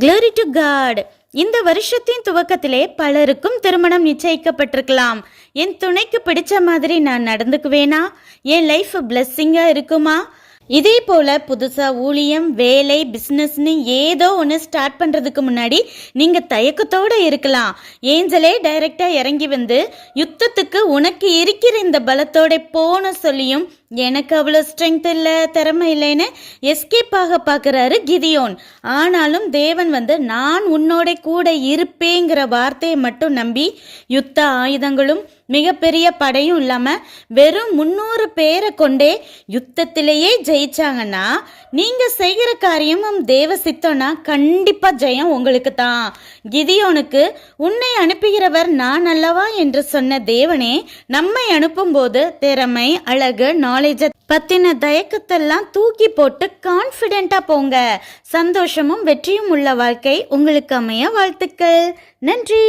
Glory to God. இந்த வருஷத்தின் துவக்கத்திலே பலருக்கும் திருமணம் நிச்சயிக்கப்பட்டிருக்கலாம். என் துணைக்கு பிடிச்ச மாதிரி நான் நடந்துக்குவேனா? என் லைஃப் பிளெஸ்ஸிங்கா இருக்குமா? இதே போல புதுசா ஊழியம், வேலை, பிஸ்னஸ்னு ஏதோ ஒன்று ஸ்டார்ட் பண்ணுறதுக்கு முன்னாடி நீங்கள் தயக்கத்தோடு இருக்கலாம். ஏஞ்சலே டைரக்டா இறங்கி வந்து யுத்தத்துக்கு உனக்கு இருக்கிற இந்த பலத்தோட போன சொல்லியும் எனக்கு அவ்வளோ ஸ்ட்ரென்த் இல்லை, திறமை இல்லைன்னு எஸ்கேப் ஆக பார்க்குறாரு கிதியோன். ஆனாலும் தேவன் வந்து நான் உன்னோட கூட இருப்பேங்கிற வார்த்தையை மட்டும் நம்பி யுத்த ஆயுதங்களும் மிகப்பெரிய படையும் இல்லாமல் வெறும் 300 பேரை கொண்டே யுத்தத்திலேயே ஜெயிச்சாங்கன்னா நீங்கள் செய்கிற காரியமும் தேவ சித்தம்னா கண்டிப்பாக ஜெயம் உங்களுக்கு தான். கிதியோனுக்கு உன்னை அனுப்புகிறவர் நான் அல்லவா என்று சொன்ன தேவனே நம்மை அனுப்பும்போது திறமை, அழகு, நாலேஜை பத்தின தயக்கத்தெல்லாம் தூக்கி போட்டு கான்ஃபிடென்ட்டா போங்க. சந்தோஷமும் வெற்றியும் உள்ள வாழ்க்கை உங்களுக்கு அமைய வாழ்த்துக்கள். நன்றி.